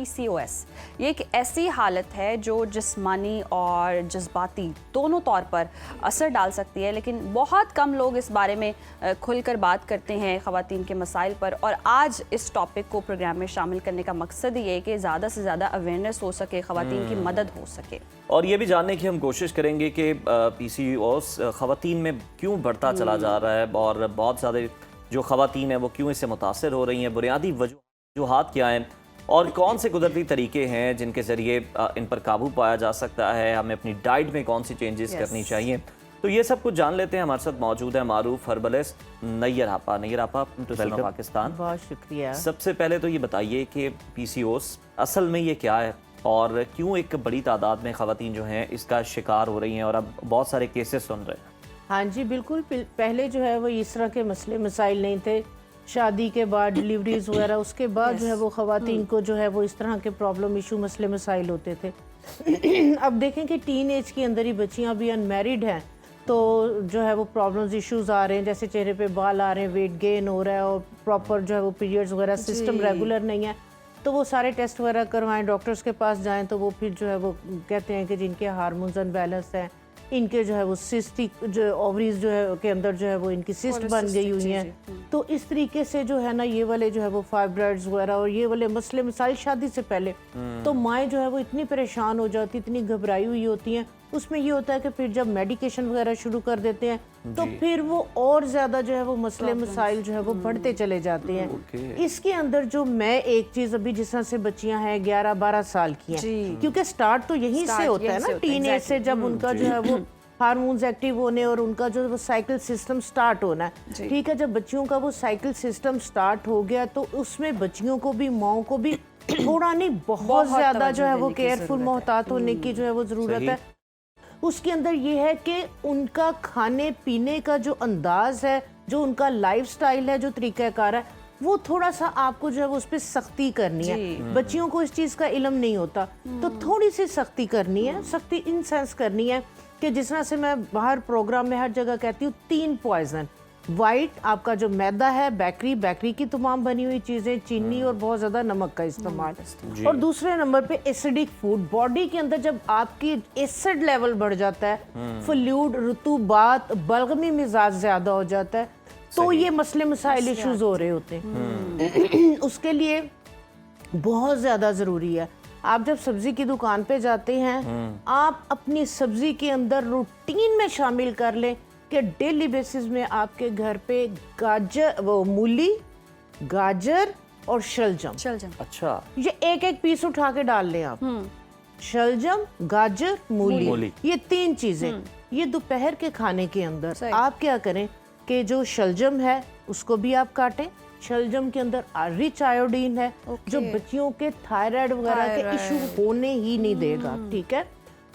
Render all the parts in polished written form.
PCOS। ये एक ऐसी हालत है जो जिस्मानी और जज्बाती दोनों तौर पर असर डाल सकती है, लेकिन बहुत कम लोग इस बारे में खुलकर बात करते हैं ख़वातीन के मसाइल पर। और आज इस टॉपिक को प्रोग्राम में शामिल करने का मकसद ये है कि ज़्यादा से ज़्यादा अवेयरनेस हो सके, ख़वातीन की मदद हो सके, और ये भी जानने की हम कोशिश करेंगे कि PCOS ख़वातीन में क्यों बढ़ता चला जा रहा है और बहुत ज़्यादा जो ख़वातीन हैं वो क्यों इससे मुतासर हो रही हैं, बुनियादी वजूहात क्या हैं और कौन से कुदरती तरीके हैं जिनके ज़रिए इन पर काबू पाया जा सकता है, हमें अपनी डाइट में कौन सी चेंजेस करनी चाहिए। तो ये सब कुछ जान लेते हैं। हमारे साथ मौजूद है मारूफ हर्बलिस्ट नैयर आपा। नैयर आपा, वेलकम पाकिस्तान। बहुत शुक्रिया। सबसे पहले तो ये बताइए कि PCOS असल में ये क्या है और क्यों एक बड़ी तादाद में ख़वातीन जो हैं इसका शिकार हो रही हैं और अब बहुत सारे केसेस सुन रहे हैं। हाँ जी बिल्कुल, पहले जो है वो इस तरह के मसले मसाइल नहीं थे। शादी के बाद डिलीवरीज वगैरह, उसके बाद जो है वो ख़वातीन को जो है वो इस तरह के प्रॉब्लम इशू मसले मसाइल होते थे। अब देखें कि टीन एज के अंदर ही बच्चियाँ भी अनमेरिड हैं तो जो है वो प्रॉब्लम्स इश्यूज आ रहे हैं, जैसे चेहरे पे बाल आ रहे हैं, वेट गेन हो रहा है और प्रॉपर जो है वो पीरियड्स वगैरह सिस्टम रेगुलर नहीं है। तो वो सारे टेस्ट वगैरह करवाएं, डॉक्टर्स के पास जाएं तो वो फिर जो है वो कहते हैं कि जिनके हार्मोन्स अनबैलेंस हैं, इनके जो है वो सिस्टिक जो ओवरीज जो है के अंदर जो है वो इनकी सिस्ट बन गई हुई हैं। तो इस तरीके से जो है ना ये वाले जो है वो फाइब्रॉइड्स वगैरह और ये वाले मसले मसाइल शादी से पहले तो माएँ जो है वो इतनी परेशान हो जाती, इतनी घबराई हुई होती हैं। उसमें ये होता है कि फिर जब मेडिकेशन वगैरह शुरू कर देते हैं तो फिर वो और ज़्यादा जो है वो मसले मसाइल जो है वो बढ़ते चले जाते हैं। इसके अंदर जो मैं एक चीज़ अभी जिस तरह से बच्चियां हैं 11-12 साल की हैं, क्योंकि स्टार्ट तो यहीं से होता है ना, टीन एज से जब उनका जो है वो हार्मोन्स एक्टिव होने और उनका जो वो साइकिल सिस्टम स्टार्ट होना है। ठीक है, जब बच्चियों का वो साइकिल सिस्टम स्टार्ट हो गया तो उसमें बच्चियों को भी माओ को भी थोड़ा नहीं बहुत ज़्यादा जो है वो केयरफुल मोहतात होने की जो है वो ज़रूरत है। उसके अंदर ये है कि उनका खाने पीने का जो अंदाज है, जो उनका लाइफस्टाइल है, जो तरीक़ाकार है, वो थोड़ा सा आपको जो है वो उस पर सख्ती करनी है। बच्चियों को इस चीज़ का इल्म नहीं होता तो थोड़ी सी सख्ती करनी है। सख्ती इन सेंस करनी है कि जिस तरह से मैं बाहर प्रोग्राम में हर जगह कहती हूँ 3 पॉइजन। वाइट आपका जो मैदा है, बेकरी की तमाम बनी हुई चीज़ें, चीनी और बहुत ज़्यादा नमक का इस्तेमाल, और दूसरे नंबर पे एसिडिक फूड। बॉडी के अंदर जब आपकी एसिड लेवल बढ़ जाता है, फ्लूइड, रुतूबात, बलगमी मिजाज ज़्यादा हो जाता है तो ये मसले मसाइल इश्यूज हो रहे होते हैं। उसके लिए बहुत ज़्यादा ज़रूरी है, आप जब सब्जी की दुकान पे जाते हैं आप अपनी सब्जी के अंदर रूटीन में शामिल कर लें कि डेली बेसिस में आपके घर पे गाजर, वो मूली, गाजर और शलजम, अच्छा, ये एक पीस उठा के डाल लें आप। शलजम, गाजर, मूली, ये 3 चीजें ये दोपहर के खाने के अंदर आप क्या करें कि जो शलजम है उसको भी आप काटें। शलजम के अंदर रिच आयोडीन है जो बच्चियों के थायराइड वगैरह के इशू होने ही नहीं देगा। ठीक है,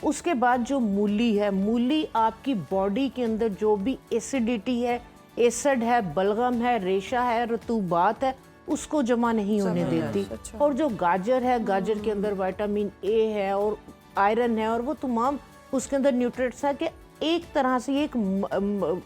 उसके बाद जो मूली है, मूली आपकी बॉडी के अंदर जो भी एसिडिटी है, एसिड है, बलगम है, रेशा है, रतूबात है, उसको जमा नहीं होने देती। और जो गाजर है, गाजर के अंदर विटामिन ए है और आयरन है और वो तमाम उसके अंदर न्यूट्रिएंट्स है कि एक तरह से एक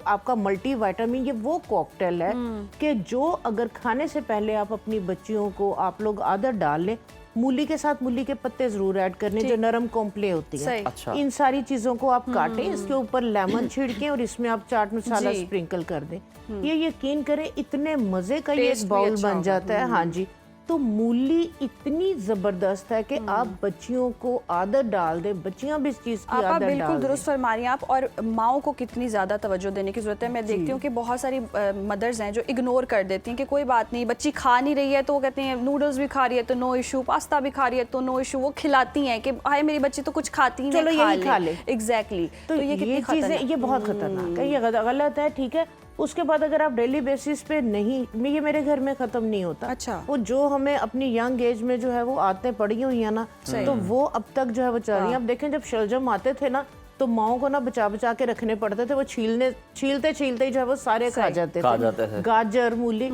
आपका मल्टी विटामिन, ये वो कॉकटेल है कि जो अगर खाने से पहले आप अपनी बच्चियों को आप लोग आदत डाल लें। मूली के साथ मूली के पत्ते जरूर ऐड करने जो नरम कॉम्प्ले होती है। अच्छा। इन सारी चीजों को आप काटें, इसके ऊपर लेमन छिड़कें और इसमें आप चाट मसाला स्प्रिंकल कर दें। ये यकीन करें इतने मजे का ये बाउल बन जाता है। हाँ जी, तो मूली इतनी जबरदस्त है कि आप बच्चियों को आदत डाल दें, बच्चियां भी इस चीज की आदत डाल दें। बिल्कुल दुरुस्त फरमा रही हैं आप। और माओ को कितनी ज्यादा तवज्जो देने की जरूरत है। मैं देखती हूँ कि बहुत सारी मदर्स हैं जो इग्नोर कर देती हैं कि कोई बात नहीं, बच्ची खा नहीं रही है तो वो कहते हैं नूडल्स भी खा रही है तो नो इशू, पास्ता भी खा रही है तो नो इशू। वो खिलाती हैं कि हाय मेरी बच्ची तो कुछ खाती नहीं, चलो यही खा ले। एग्जैक्टली। तो ये चीजें ये बहुत खतरनाक है, ये गलत है। ठीक है, उसके बाद अगर आप डेली बेसिस पे नहीं, ये मेरे घर में खत्म नहीं होता। अच्छा। वो जो हमें अपनी यंग एज में जो है वो आते पड़ी हुई है ना, तो वो अब तक जो है वो चल रही है। अब देखें जब शलजम आते थे ना तो माओ को ना बचा बचा के रखने पड़ते थे, वो छीलते ही जो है वो सारे खा जाते थे। गाजर, मूली,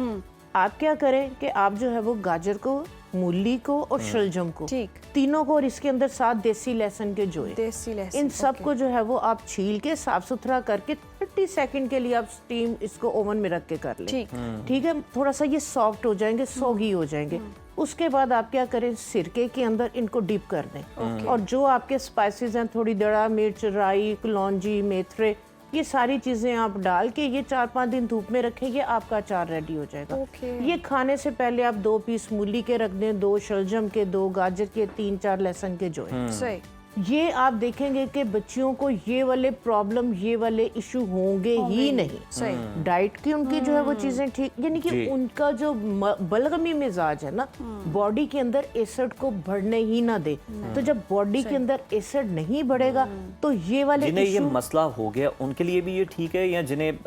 आप क्या करें कि आप जो है वो गाजर को, मूली को और शलजम को, तीनों को, और इसके अंदर 7 देसी लहसुन के जोए, इन सब को जो है वो आप छील के साफ सुथरा करके 30 सेकंड के लिए आप स्टीम इसको ओवन में रख के कर लें। ठीक है, थोड़ा सा ये सॉफ्ट हो जाएंगे, सॉगी हो जाएंगे। उसके बाद आप क्या करें, सिरके के अंदर इनको डीप कर दें। और जो आपके स्पाइसेस हैं, थोड़ी दड़ा मिर्च, राई, कलौंजी, मेथरे, ये सारी चीज़ें आप डाल के ये 4-5 दिन धूप में रखेंगे, आपका अचार रेडी हो जाएगा। ये खाने से पहले आप 2 पीस मूली के रख दें, 2 शलजम के, 2 गाजर के, 3-4 लहसुन के जो है। सही। ये आप देखेंगे कि बच्चियों को ये वाले प्रॉब्लम, ये वाले इशू होंगे ही नहीं। सही। डाइट की उनकी जो है वो चीजें ठीक, यानी कि जी। उनका जो बलगमी मिजाज है ना, बॉडी के अंदर एसिड को बढ़ने ही ना दे। तो जब बॉडी के अंदर एसिड नहीं बढ़ेगा तो ये वाले जिन्हें ये इशू, मसला हो गया उनके लिए भी ये ठीक है, या जिन्हें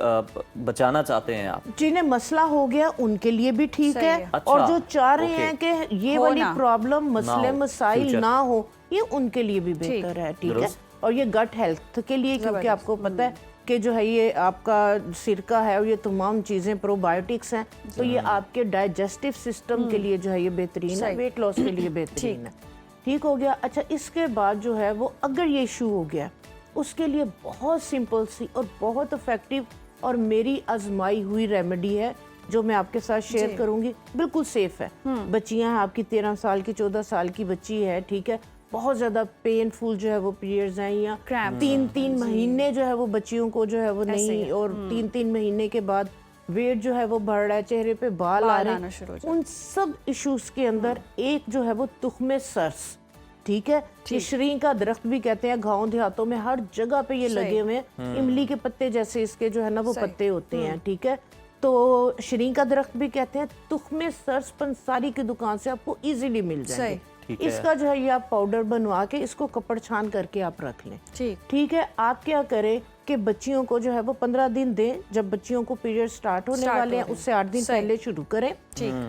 बचाना चाहते हैं आप? जिन्हें मसला हो गया उनके लिए भी ठीक सही है। है। अच्छा, और जो चाह रहे ओके। हैं कि ये हो वाली ना। प्रॉब्लम, मसले हो, मसाइल फ्यूचर। ना हो, ये उनके लिए भी बेहतर है। ठीक है। दुरुस्त। और ये गट हेल्थ के लिए, क्योंकि जबरदस्त। आपको पता है कि जो है ये आपका सिरका है और ये तमाम चीज़ें प्रोबायोटिक्स हैं, तो ये आपके डाइजेस्टिव सिस्टम के लिए जो है ये बेहतरीन है, सही। वेट लॉस के लिए बेहतरीन है। ठीक हो गया। अच्छा, इसके बाद जो है वो अगर ये इशू हो गया, उसके लिए बहुत सिंपल सी और बहुत इफेक्टिव और मेरी आजमाई हुई रेमेडी है जो मैं आपके साथ शेयर करूंगी। बिल्कुल सेफ है। बच्चियां हैं आपकी, 13 साल की, 14 साल की बच्ची है, ठीक है, बहुत ज़्यादा पेनफुल जो है वो पीरियड्स हैं, या Cramps। 3-3 महीने जो है वो बच्चियों को जो है वो ऐसे नहीं, ही। और 3-3 महीने के बाद वेट जो है वो बढ़ रहा है, चेहरे पे बाल आ रहे आना शुरू हो हैं, जाते उन सब इश्यूज के अंदर एक जो है वो तुख्मे सरस, ठीक है, ये श्री का दरख्त भी कहते हैं, गाँव देहातों में हर जगह पे ये लगे हुए हैं, इमली के पत्ते जैसे इसके जो है ना वो सही। पत्ते होते हैं। ठीक है, तो श्री का दरख्त भी कहते हैं। तुख्मे सरस पंसारी की दुकान से आपको इजीली मिल जाएंगे। ठीक है। इसका जो है ये आप पाउडर बनवा के इसको कपड़ छान करके आप रख लें। ठीक। ठीक है। आप क्या करें कि बच्चियों को जो है वो 15 दिन दें, जब बच्चियों को पीरियड स्टार्ट होने वाले हैं उससे 8 दिन सही। पहले शुरू करें।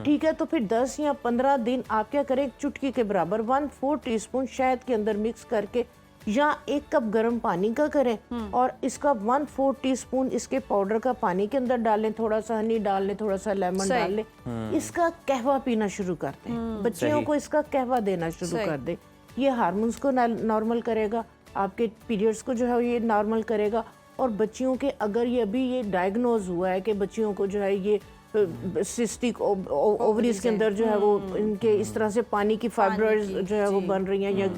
ठीक है। तो फिर 10 या 15 दिन आप क्या करें, एक चुटकी के बराबर 1/4 टीस्पून शहद के अंदर मिक्स करके, या 1 कप गर्म पानी का करें और इसका 1/4 टीस्पून इसके पाउडर का पानी के अंदर डालें, थोड़ा सा हनी डाल लें, थोड़ा सा लेमन सही। डाल लें, इसका कहवा पीना शुरू कर दें। बच्चियों सही। को इसका कहवा देना शुरू सही। कर दें। ये हार्मोन्स को नॉर्मल करेगा, आपके पीरियड्स को जो है ये नॉर्मल करेगा। और बच्चियों के अगर ये अभी ये डायग्नोज हुआ है कि बच्चियों को जो है ये सिस्टिक ओवरीज के अंदर जो है वो इनके इस तरह से पानी की फाइब्रॉइड्स जो है वो बन रही हैं, या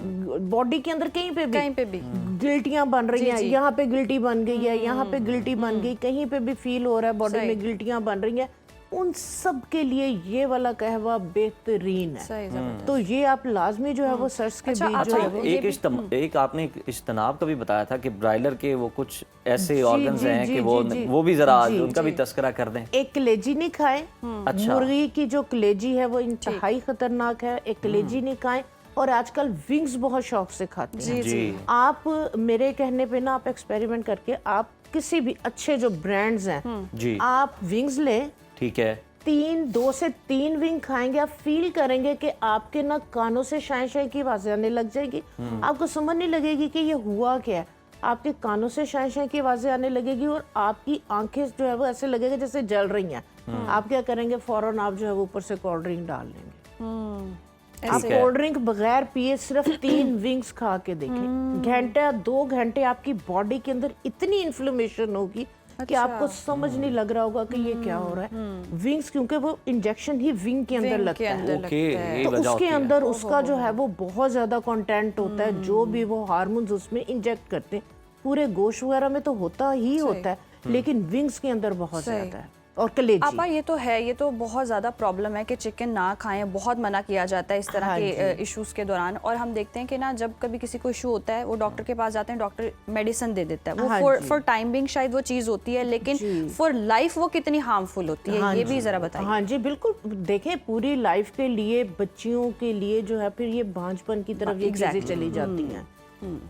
बॉडी के अंदर कहीं पे भी गिल्टियां बन रही हैं, यहाँ पे गिल्टी बन गई है, यहाँ पे गिल्टी बन गई, कहीं पे भी फील हो रहा है बॉडी में गिल्टियां बन रही हैं, उन सब के लिए ये वाला कहवा बेहतरीन है। सही, जबरदस्त। तो ये आप लाजमी जो है वो सर्च के अच्छा, बीच आप जो है आप- वो एक आपने इज्तनाब का भी बताया था कि ब्रायलर के वो कुछ ऐसे ऑर्गन्स जी, हैं जी, कि जी, वो भी जरा जी, उनका भी तस्करा कर दें। एक कलेजी नहीं खाएं। अच्छा। मुर्गी की जो कलेजी है वो इंतहाई खतरनाक है, एक कलेजी नहीं खाएं। और आजकल विंग्स बहुत शौक से खाते हैं। जी। आप मेरे कहने पे ना आप एक्सपेरिमेंट करके आप किसी भी अच्छे जो ब्रांड्स हैं जी। आप विंग्स लें, ठीक है। 2 से 3 विंग खाएंगे, आप फील करेंगे कि आपके ना कानों से शाय शाय की आवाजें आने लग जाएगी। आपको समझ नहीं लगेगी कि ये हुआ क्या है, आपके कानों से शाय शाय की आवाजें आने लगेगी और आपकी आंखें जो है वो ऐसे लगेगा जैसे जल रही हैं। आप क्या करेंगे, फौरन आप जो है वो ऊपर से कोल्ड ड्रिंक डाल लेंगे। आप ठीक है। कोल्ड ड्रिंक बगैर पिए सिर्फ 3 विंग्स खा के देखें, घंटा 2 घंटे आपकी बॉडी के अंदर इतनी इन्फ्लेमेशन होगी कि आपको समझ नहीं लग रहा होगा कि ये क्या हो रहा है। विंग्स, क्योंकि वो इंजेक्शन ही विंग के अंदर लगता है, ओके, ये तो वजह उसके होती है। अंदर उसका जो है वो बहुत ज्यादा कंटेंट होता है, जो भी वो हार्मोन्स उसमें इंजेक्ट करते हैं। पूरे गोश्त वगैरह में तो होता ही होता है, लेकिन विंग्स के अंदर बहुत ज्यादा है। और कलेजी, आपा ये तो है, ये तो बहुत ज़्यादा प्रॉब्लम है कि चिकन ना खाएं, बहुत मना किया जाता है इस तरह हाँ के इश्यूज के दौरान। और हम देखते हैं कि ना जब कभी किसी को इशू होता है वो डॉक्टर के पास जाते हैं, डॉक्टर मेडिसिन दे देता है, वो हाँ फॉर टाइम बिंग शायद वो चीज़ होती है, लेकिन फॉर लाइफ वो कितनी हार्मफुल होती है, हाँ ये जी, भी ज़रा बताइए। हाँ जी, बिल्कुल। देखें, पूरी लाइफ के लिए बच्चियों के लिए जो है फिर ये बांझपन की तरफ ये चीजें चली जाती हैं।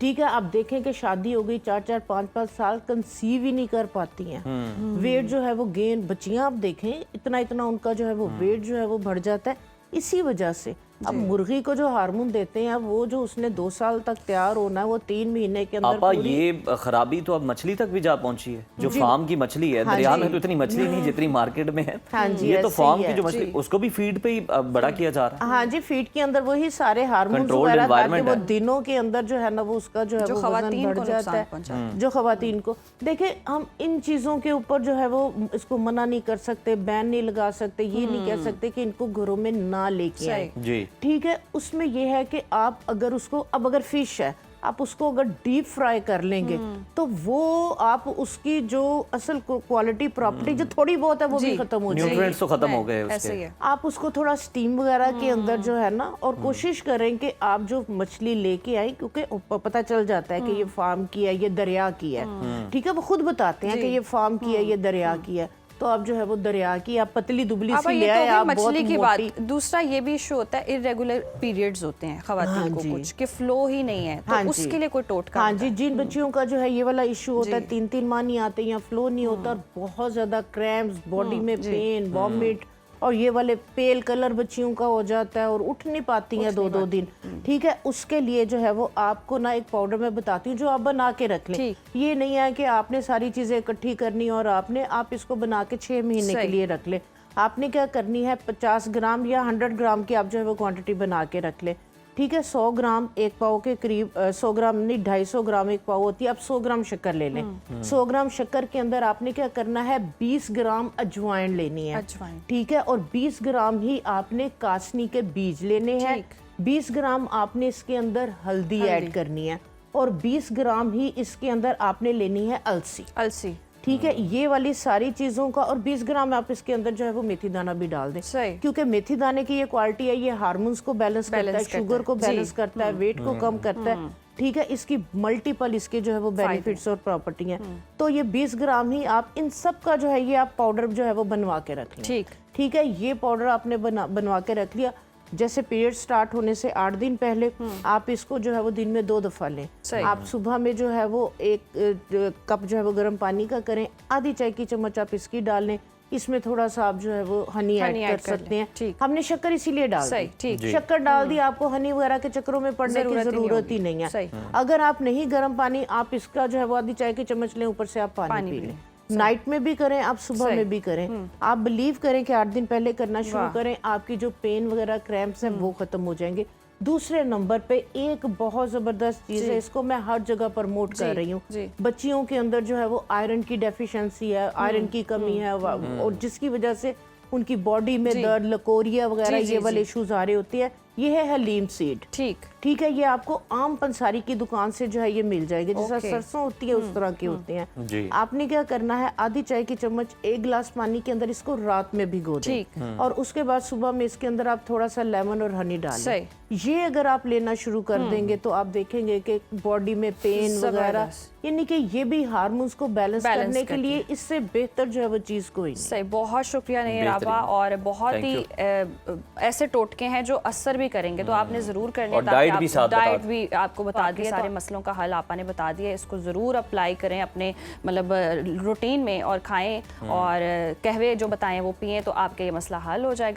ठीक है। आप देखें कि शादी हो गई, 4-4, 5-5 साल कंसीव ही नहीं कर पाती हैं। वेट जो है वो गेन, बच्चियां आप देखें इतना इतना उनका जो है वो वेट जो है वो बढ़ जाता है, इसी वजह से अब मुर्गी को जो हार्मोन देते हैं, वो जो उसने 2 साल तक तैयार होना है, वो 3 महीने के अंदर आपा ये खराबी तो अब मछली तक भी जा पहुंची है। जो फार्म की मछली है, दरिया में तो इतनी मछली नहीं जितनी मार्केट में है। हाँ जी, ये तो ऐसे फार्म ही की है। जो मछली, उसको भी फीड पे ही बड़ा किया जा रहा है। हाँ जी, फीड के अंदर वही सारे हार्मोन Controlled वगैरह, ताकि environment वो है। दिनों के अंदर जो है ना, वो उसका जो है जो वो खवातीन वजन को बढ़ जाता नुकसान है। पहुंचाता है। जो खवातीन को, देखिए हम इन चीज़ों के ऊपर जो है वो इसको मना नहीं कर सकते, बैन नहीं लगा सकते, ये नहीं कह सकते कि इनको घरों में ना लेके आए। जी, ठीक है, उसमें ये है कि आप अगर उसको, अब अगर फिश है, आप उसको अगर डीप फ्राई कर लेंगे तो वो आप उसकी जो असल क्वालिटी प्रॉपर्टी जो थोड़ी बहुत है वो भी खत्म हो जाएगी। न्यूट्रिएंट्स तो खत्म हो गए ऐसे ही उसके। है। आप उसको थोड़ा स्टीम वगैरह के अंदर जो है ना, और कोशिश करें कि आप जो मछली लेके आए, क्योंकि पता चल जाता है कि ये फार्म की है, ये दरिया की है। ठीक है, वो खुद बताते हैं कि ये फार्म की है, ये दरिया की है। तो आप जो है वो दरिया की, आप पतली दुबली अब सी ये ले तो आए, होगी आप बहुत मछली की मोटी। बात। दूसरा ये भी इशू होता है, इरेगुलर पीरियड्स होते हैं खवातीन हाँ को जी। कुछ कि फ्लो ही नहीं है, तो हाँ जी। उसके लिए कोई टोटका हाँ होता जी, है? जिन बच्चियों का जो है ये वाला इशू होता है, जी। 3-3 माह नहीं आते या फ्लो नहीं होता, और बहुत ज्यादा क्रैम्प्स, बॉडी में पेन, वॉमिट, और ये वाले पेल कलर बच्चियों का हो जाता है और उठ नहीं पाती हैं 2-2 दिन। ठीक है, उसके लिए जो है वो आपको ना एक पाउडर मैं बताती हूँ जो आप बना के रख लें। ठीक। ये नहीं है कि आपने सारी चीजें इकट्ठी करनी और आप इसको बना के 6 महीने के सही। लिए रख ले। आपने क्या करनी है, 50 ग्राम या 100 ग्राम की आप जो है वो क्वांटिटी बना के रख ले। ठीक है, 100 ग्राम एक पाव के करीब, 100 ग्राम नहीं, 250 ग्राम एक पाव होती है। आप 100 ग्राम शक्कर ले लें। 100 ग्राम शक्कर के अंदर आपने क्या करना है, 20 ग्राम अजवाइन लेनी है। अजवाइन। ठीक है, और 20 ग्राम ही आपने कासनी के बीज लेने हैं। ठीक। 20 ग्राम आपने इसके अंदर हल्दी ऐड करनी है, और 20 ग्राम ही इसके अंदर आपने लेनी है अलसी। अलसी। ठीक है, ये वाली सारी चीजों का, और 20 ग्राम आप इसके अंदर जो है वो मेथी दाना भी डाल दें। सही। क्योंकि मेथी दाने की ये क्वालिटी है, ये हार्मोन्स को बैलेंस करता है, बैलेंस करता शुगर है। को जी। बैलेंस करता है, वेट को कम करता है। ठीक है, इसकी मल्टीपल इसके जो है वो बेनिफिट्स और प्रॉपर्टी हैं। तो ये 20 ग्राम ही आप इन सब का जो है ये आप पाउडर जो है वो बनवा के रख लें। ठीक। ठीक है, ये पाउडर आपने बनवा के रख लिया। जैसे पीरियड स्टार्ट होने से 8 दिन पहले आप इसको जो है वो दिन में 2 दफा लें। सही। आप सुबह में जो है वो 1 कप जो है वो गर्म पानी का करें, आधी चाय की चम्मच आप इसकी डाल लें। इसमें थोड़ा सा आप जो है वो हनी ऐड कर सकते हैं। ठीक। हमने शक्कर इसीलिए डाल सही, दी। ठीक। शक्कर डाल दी, आपको हनी वगैरह के चक्करों में पड़ने की जरूरत ही नहीं सही। है। अगर आप नहीं गर्म पानी, आप इसका जो है वो आधी चाय की चम्मच लें, ऊपर से आप पानी पी लें। नाइट में भी करें, आप सुबह में भी करें। आप बिलीव करें कि 8 दिन पहले करना शुरू करें, आपकी जो पेन वगैरह क्रैम्प्स हैं वो खत्म हो जाएंगे। दूसरे नंबर पे एक बहुत जबरदस्त चीज है, इसको मैं हर जगह प्रमोट कर रही हूँ। बच्चियों के अंदर जो है वो आयरन की डेफिशिएंसी है, आयरन की कमी है, और जिसकी वजह से उनकी बॉडी में दर्द, लकोरिया वगैरह ये वाले इश्यूज आ रहे होते हैं। ये है हलीम सीड। ठीक है, ये आपको आम पंसारी की दुकान से जो है ये मिल जाएगी, जैसा सरसों होती है उस तरह के होते हैं। आपने क्या करना है, आधी चाय की चम्मच 1 गिलास पानी के अंदर इसको रात में भिगो दें, और उसके बाद सुबह में इसके अंदर आप थोड़ा सा लेमन और हनी डालें। ये अगर आप लेना शुरू कर देंगे तो आप देखेंगे कि बॉडी में पेन वगैरह, यानी कि ये भी हार्मोन्स को बैलेंस करने के लिए इससे बेहतर जो है वो चीज कोई नहीं। सही, बहुत शुक्रिया नैर आबा, और बहुत ही ऐसे टोटके हैं जो असर भी करेंगे, तो आपने जरूर करने, डाइट भी आपको बता दिया, सारे मसलों का हल आपने बता दिया। इसको ज़रूर अप्लाई करें अपने मतलब रूटीन में और खाएं, और कहवे जो बताएं वो पिएं, तो आपका ये मसला हल हो जाएगा।